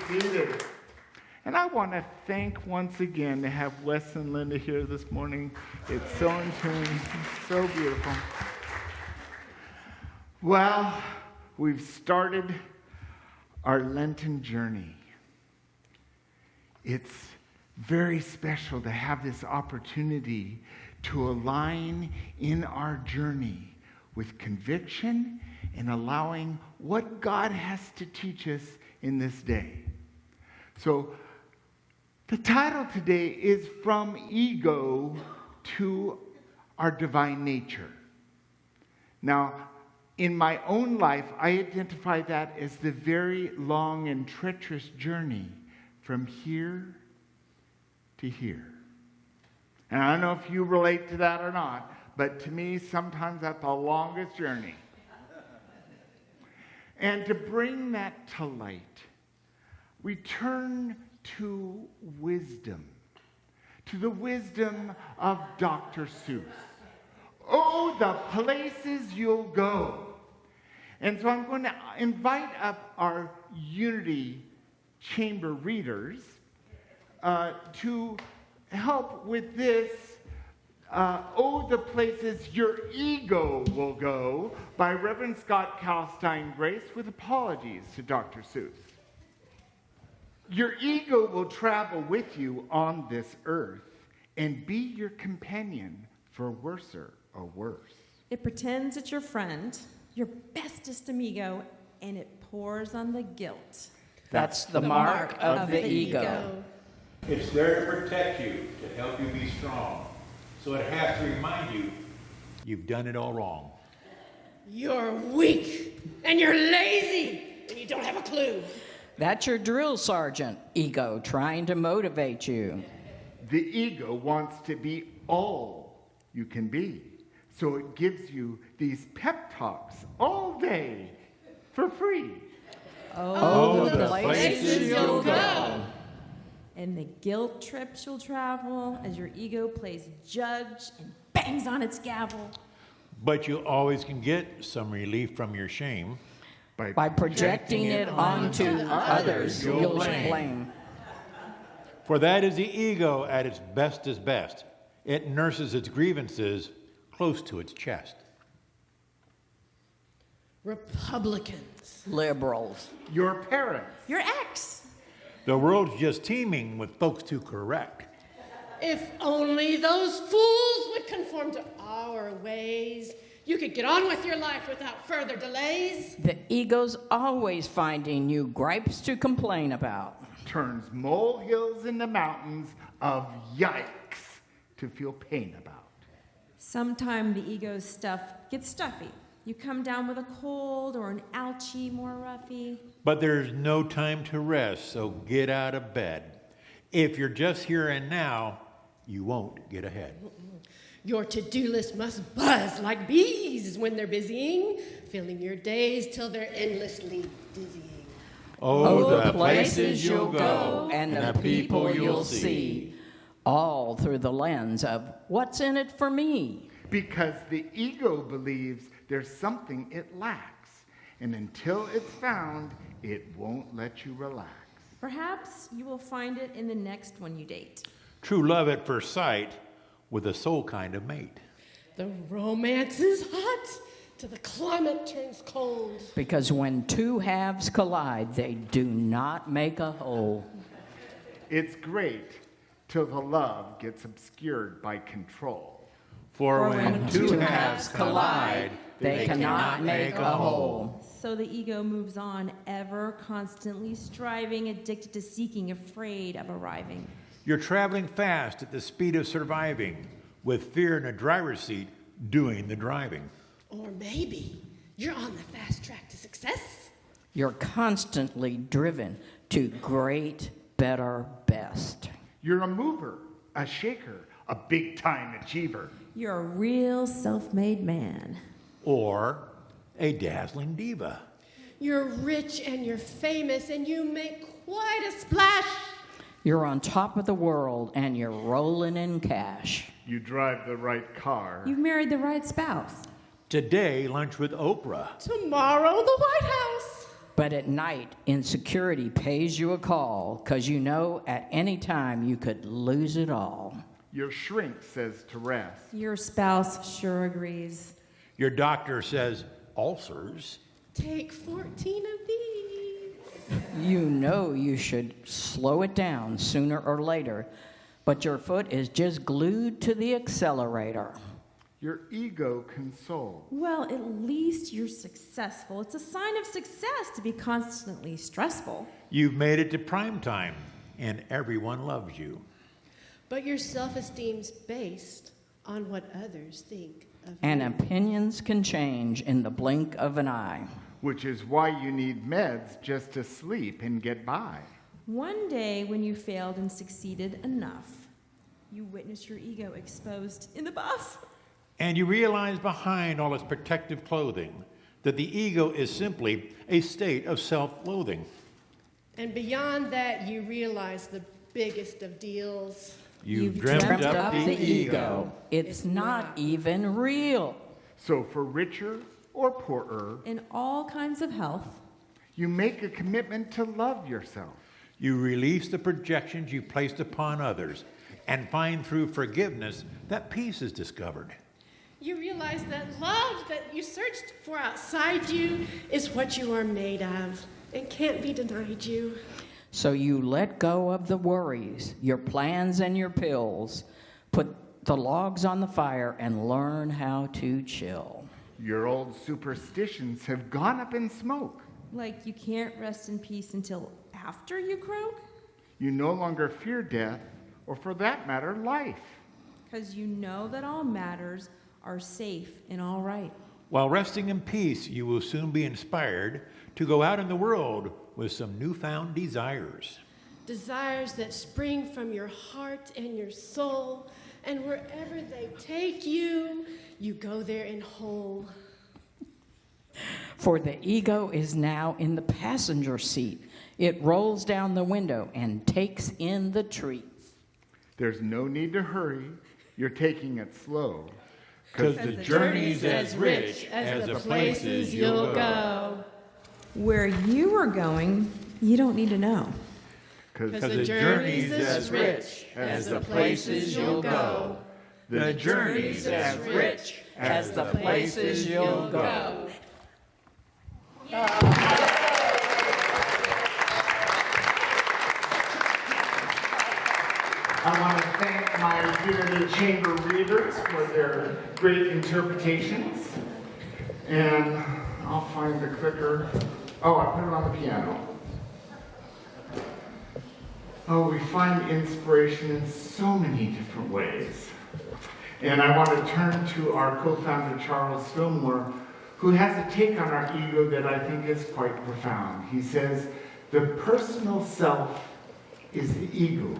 seated. And I want to thank once again to have Wes and Linda here this morning. It's so in tune, so beautiful. Well, we've started our Lenten journey. It's very special to have this opportunity to align in our journey with conviction and allowing what God has to teach us in this day. So the title today is From Ego to Our Divine Nature. Now, in my own life, I identify that as the very long and treacherous journey from here to here. And I don't know if you relate to that or not, but to me, sometimes that's the longest journey. And to bring that to light, we turn to wisdom, to the wisdom of Dr. Seuss. Oh, the places you'll go. And so I'm going to invite up our Unity Chamber readers to help with this. Oh, the places your ego will go by Reverend Scott Kalstein Grace, with apologies to Dr. Seuss. Your ego will travel with you on this earth and be your companion for worser or worse. It pretends it's your friend, your bestest amigo, and it pours on the guilt. That's the mark of the ego. It's there to protect you, to help you be strong. So it has to remind you, you've done it all wrong. You're weak, and you're lazy, and you don't have a clue. That's your drill sergeant, ego, trying to motivate you. The ego wants to be all you can be. So it gives you these pep talks all day for free. Oh, the places you'll go. And the guilt trips you'll travel as your ego plays judge and bangs on its gavel. But you always can get some relief from your shame. By projecting it onto others you'll blame. For that is the ego at its bestest best. It nurses its grievances close to its chest. Republicans. Liberals. Your parents. Your ex. The world's just teeming with folks to correct. If only those fools would conform to our ways, you could get on with your life without further delays. The ego's always finding new gripes to complain about. Turns molehills into mountains of yikes to feel pain about. Sometime the ego's stuff gets stuffy. You come down with a cold or an ouchie more roughy. But there's no time to rest, so get out of bed. If you're just here and now, you won't get ahead. Your to-do list must buzz like bees when they're busying, filling your days till they're endlessly dizzying. Oh, the places you'll go and the people you'll see, all through the lens of what's in it for me. Because the ego believes there's something it lacks, and until it's found, it won't let you relax. Perhaps you will find it in the next one you date. True love at first sight with a soul kind of mate. The romance is hot till the climate turns cold. Because when two halves collide, they do not make a whole. It's great till the love gets obscured by control. For When two halves collide, they cannot make a whole. So the ego moves on, ever constantly striving, addicted to seeking, afraid of arriving. You're traveling fast at the speed of surviving, with fear in a driver's seat doing the driving. Or maybe you're on the fast track to success. You're constantly driven to great, better, best. You're a mover, a shaker, a big-time achiever. You're a real self-made man. Or a dazzling diva. You're rich and you're famous and you make quite a splash. You're on top of the world and you're rolling in cash. You drive the right car. You've married the right spouse. Today, lunch with Oprah. Tomorrow, the White House. But at night, insecurity pays you a call because you know at any time you could lose it all. Your shrink says to rest. Your spouse sure agrees. Your doctor says, ulcers. Take 14 of these. You know you should slow it down sooner or later, but your foot is just glued to the accelerator. Your ego consoles. Well, at least you're successful. It's a sign of success to be constantly stressful. You've made it to prime time, and everyone loves you. But your self-esteem's based on what others think of And you. opinions can change in the blink of an eye. Which is why you need meds just to sleep and get by. One day, when you failed and succeeded enough, you witness your ego exposed in the buff. And you realize behind all its protective clothing that the ego is simply a state of self-loathing. And beyond that, you realize the biggest of deals. You've dreamt up the ego. It's not even real. So for richer or poorer, In all kinds of health, you make a commitment to love yourself. You release the projections you placed upon others and find through forgiveness that peace is discovered. You realize that love that you searched for outside you is what you are made of and can't be denied you. So you let go of the worries, your plans and your pills, put the logs on the fire and learn how to chill. Your old superstitions have gone up in smoke. like you can't rest in peace until after you croak? You no longer fear death, or for that matter, life. Because you know that all matters are safe and all right. While resting in peace, you will soon be inspired to go out in the world with some newfound desires. Desires that spring from your heart and your soul, and wherever they take you, you go there in whole. For the ego is now in the passenger seat. It rolls down the window and takes in the treats. There's no need to hurry. You're taking it slow. Because the journey's as rich as the places you'll go. Where you are going, you don't need to know. Because The journey's as rich as the places you'll go. The journey's as rich as the places you'll go. I want to thank my dear chamber readers for their great interpretations. And I'll find the clicker. Oh, I put it on the piano. Oh, we find inspiration in so many different ways. And I want to turn to our co-founder, Charles Fillmore, who has a take on our ego that I think is quite profound. He says, the personal self is the ego,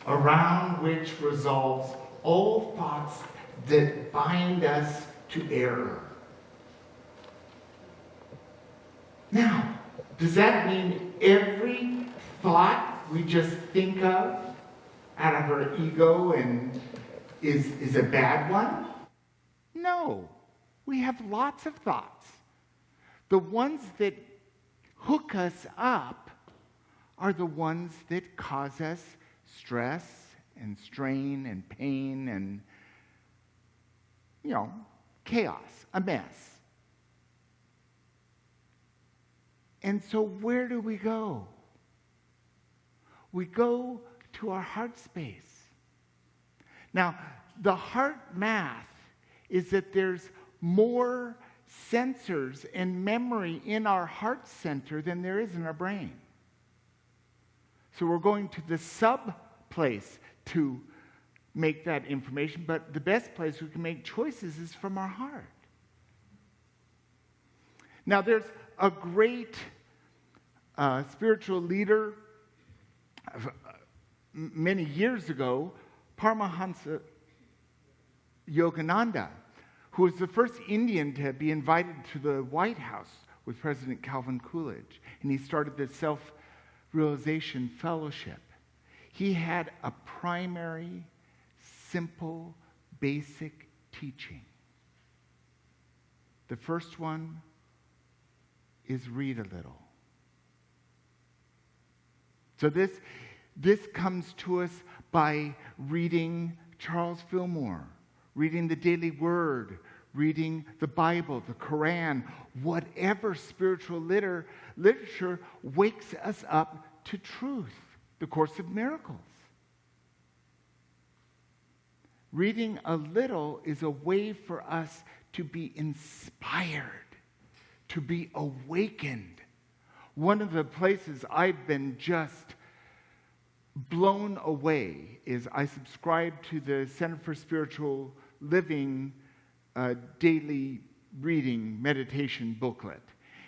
around which revolves all thoughts that bind us to error. Now, does that mean every thought we just think of out of our ego and is a bad one? No. We have lots of thoughts. The ones that hook us up are the ones that cause us stress and strain and pain and, chaos, a mess. And so where do we go? We go to our heart space. Now, the heart math is that there's more sensors and memory in our heart center than there is in our brain. So we're going to the sub place to make that information, but the best place we can make choices is from our heart. Now, there's a great spiritual leader many years ago, Paramahansa Yogananda, who was the first Indian to be invited to the White House with President Calvin Coolidge. And he started the Self-Realization Fellowship. He had a primary, simple, basic teaching. The first one is read a little. So this comes to us by reading Charles Fillmore, reading the Daily Word, reading the Bible, the Quran, whatever spiritual literature wakes us up to truth, the Course of Miracles. Reading a little is a way for us to be inspired, to be awakened. One of the places I've been just blown away is I subscribe to the Center for Spiritual Living daily reading meditation booklet.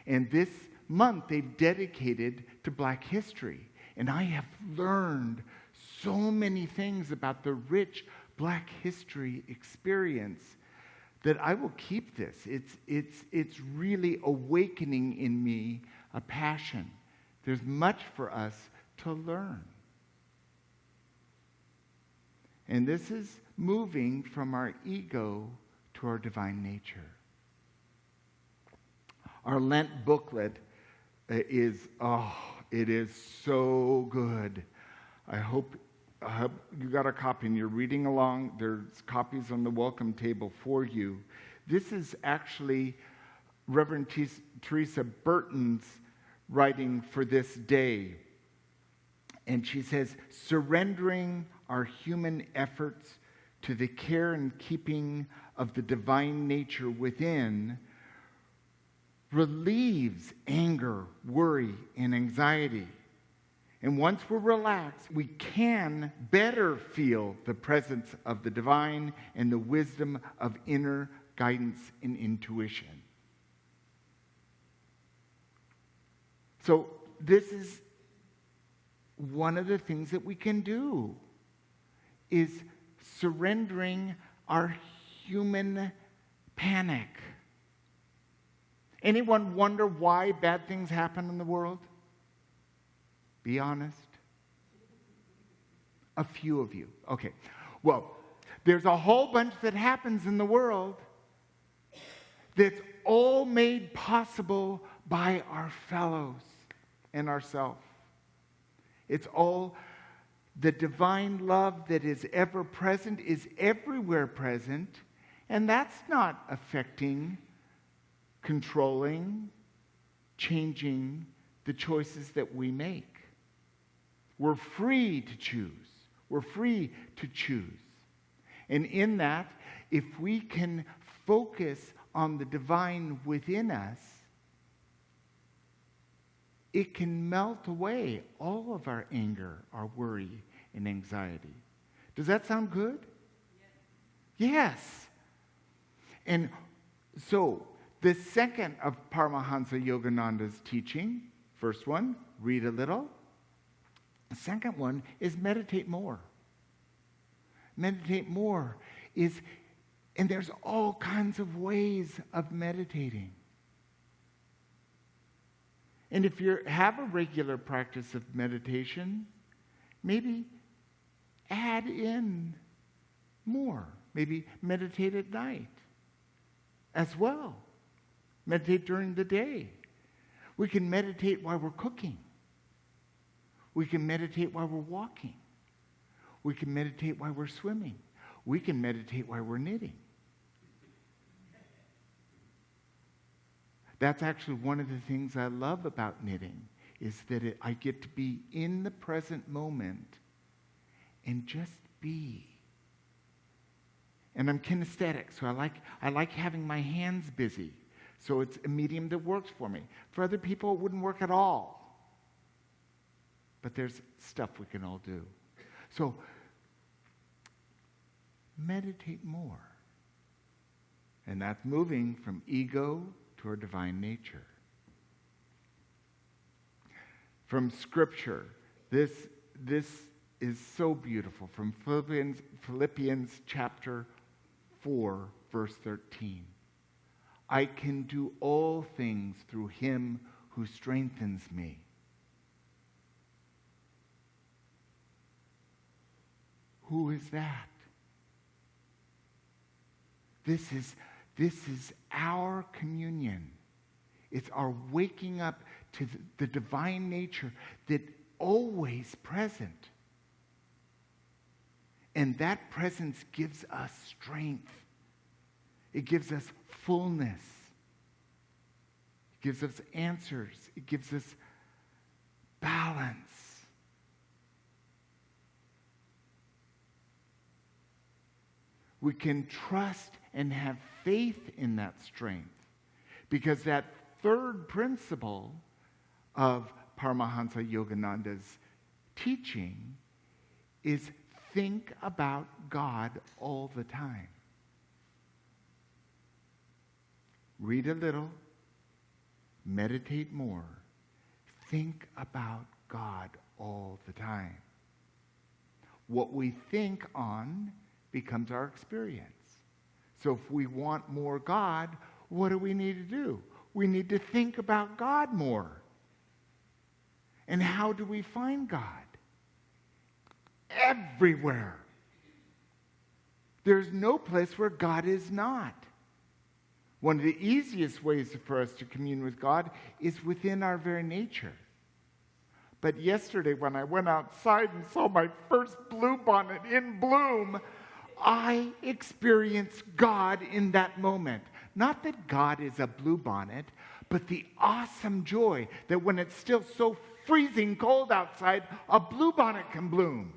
And this month they've dedicated to Black history. And I have learned so many things about the rich Black history experience that I will keep this. It's really awakening in me a passion. There's much for us to learn. And this is moving from our ego to our divine nature. Our Lent booklet is so good. I hope you got a copy and you're reading along. There's copies on the welcome table for you. This is actually Reverend Teresa Burton's writing for this day. And she says, surrendering our human efforts to the care and keeping of the divine nature within relieves anger, worry, and anxiety. And once we're relaxed, we can better feel the presence of the divine and the wisdom of inner guidance and intuition. So this is one of the things that we can do, is surrendering our human panic. Anyone wonder why bad things happen in the world? Be honest. A few of you. Okay. Well, there's a whole bunch that happens in the world that's all made possible by our fellows and ourselves. It's all the divine love that is ever present, is everywhere present, and that's not affecting, controlling, changing the choices that we make. We're free to choose. We're free to choose. And in that, if we can focus on the divine within us, it can melt away all of our anger, our worry, and anxiety. Does that sound good? Yes. And so, the second of Paramahansa Yogananda's teaching, first one, read a little. The second one is meditate more. Meditate more is, and there's all kinds of ways of meditating. And if you have a regular practice of meditation, maybe add in more. Maybe meditate at night as well. Meditate during the day. We can meditate while we're cooking. We can meditate while we're walking. We can meditate while we're swimming. We can meditate while we're knitting. That's actually one of the things I love about knitting, is that I get to be in the present moment and just be. And I'm kinesthetic, so I like having my hands busy. So it's a medium that works for me. For other people, it wouldn't work at all. But there's stuff we can all do. So meditate more. And that's moving from ego to our divine nature. From Scripture, this is so beautiful. From Philippians chapter 4, verse 13. I can do all things through him who strengthens me. Who is that? This is our communion. It's our waking up to the divine nature that always present. And that presence gives us strength. It gives us fullness. It gives us answers. It gives us balance. We can trust and have faith in that strength, because that third principle of Paramahansa Yogananda's teaching is think about God all the time. Read a little, meditate more, think about God all the time. What we think on becomes our experience. So if we want more God, what do we need to do? We need to think about God more. And how do we find God? Everywhere. There's no place where God is not. One of the easiest ways for us to commune with God is within our very nature. But yesterday when I went outside and saw my first bluebonnet in bloom, I experienced God in that moment. Not that God is a bluebonnet, but the awesome joy that when it's still so freezing cold outside, a bluebonnet can bloom.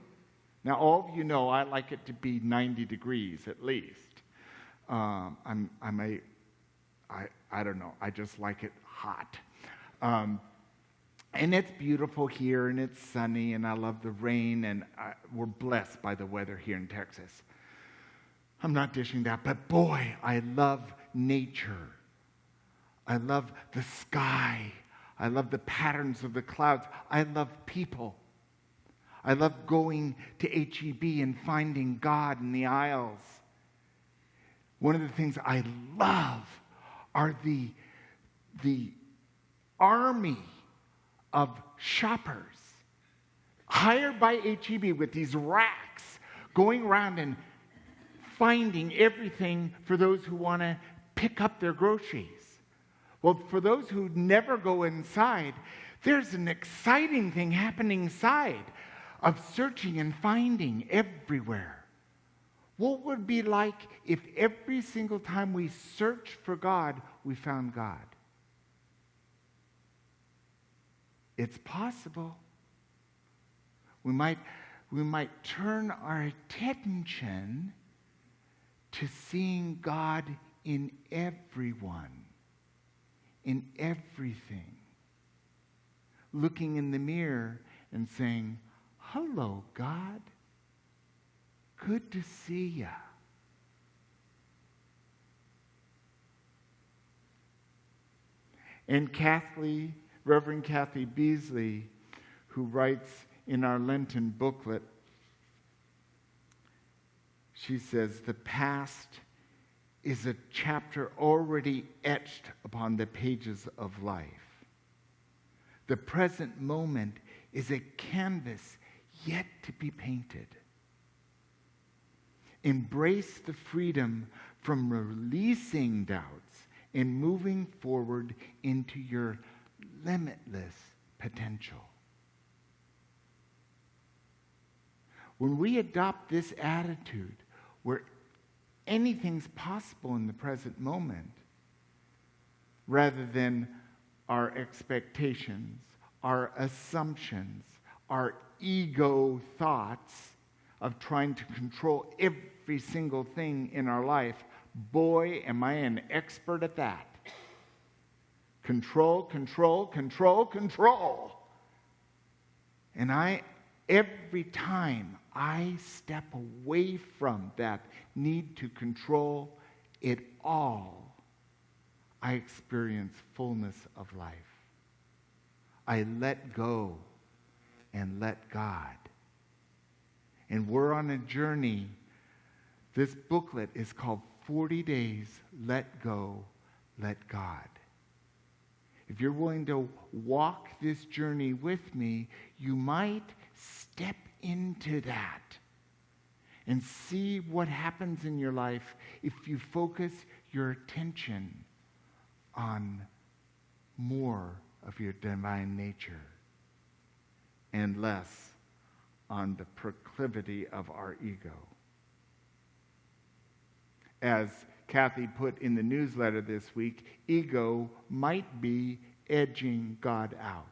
Now, all of you know I like it to be 90 degrees at least. I don't know. I just like it hot. And it's beautiful here, and it's sunny, and I love the rain, and we're blessed by the weather here in Texas. I'm not dishing that, but boy, I love nature. I love the sky. I love the patterns of the clouds. I love people. I love going to H-E-B and finding God in the aisles. One of the things I love are the army of shoppers hired by H-E-B with these racks going around and finding everything for those who want to pick up their groceries. Well, for those who never go inside, there's an exciting thing happening inside of searching and finding everywhere. What would it be like if every single time we searched for God, we found God? It's possible. We might turn our attention to seeing God in everyone, in everything. Looking in the mirror and saying, "Hello, God. Good to see ya." And Reverend Kathy Beasley, who writes in our Lenten booklet, she says, the past is a chapter already etched upon the pages of life. The present moment is a canvas yet to be painted. Embrace the freedom from releasing doubts and moving forward into your limitless potential. When we adopt this attitude, where anything's possible in the present moment, rather than our expectations, our assumptions, our ego thoughts of trying to control every single thing in our life, boy, am I an expert at that. Control, control, control, control. And every time I step away from that need to control it all, I experience fullness of life. I let go and let God. And we're on a journey. This booklet is called 40 Days, Let Go, Let God. If you're willing to walk this journey with me, you might step into that and see what happens in your life if you focus your attention on more of your divine nature. and less on the proclivity of our ego. As Kathy put in the newsletter this week, ego might be edging God out.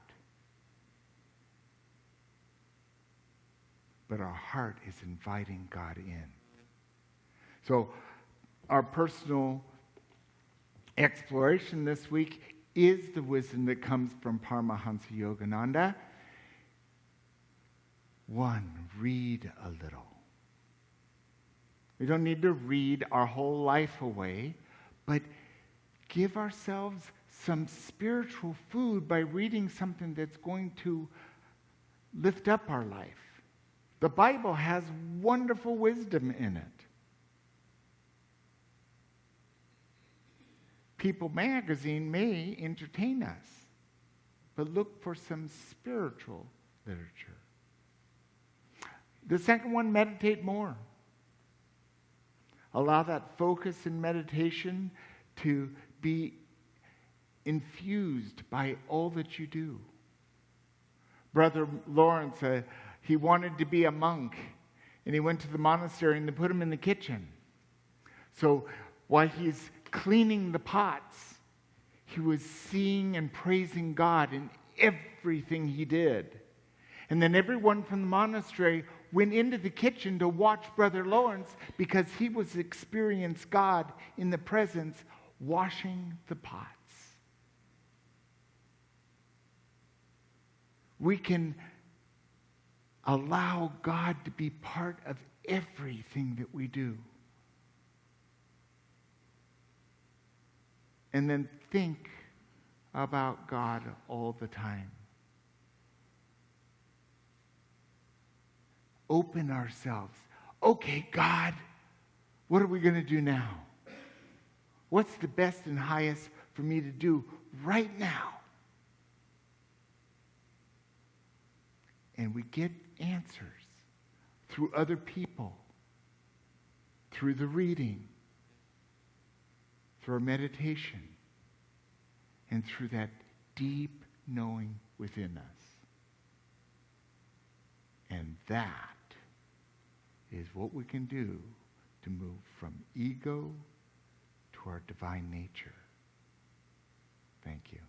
But our heart is inviting God in. So our personal exploration this week is the wisdom that comes from Paramahansa Yogananda. 1, read a little. We don't need to read our whole life away, but give ourselves some spiritual food by reading something that's going to lift up our life. The Bible has wonderful wisdom in it. People magazine may entertain us, but look for some spiritual literature. The second one, meditate more. Allow that focus in meditation to be infused by all that you do. Brother Lawrence, he wanted to be a monk, and he went to the monastery and they put him in the kitchen. So while he's cleaning the pots, he was seeing and praising God in everything he did. And then everyone from the monastery went into the kitchen to watch Brother Lawrence because he was experiencing God in the presence washing the pots. We can allow God to be part of everything that we do. And then think about God all the time. Open ourselves. Okay, God, what are we going to do now? What's the best and highest for me to do right now? And we get answers through other people, through the reading, through our meditation, and through that deep knowing within us. And that is what we can do to move from ego to our divine nature. Thank you.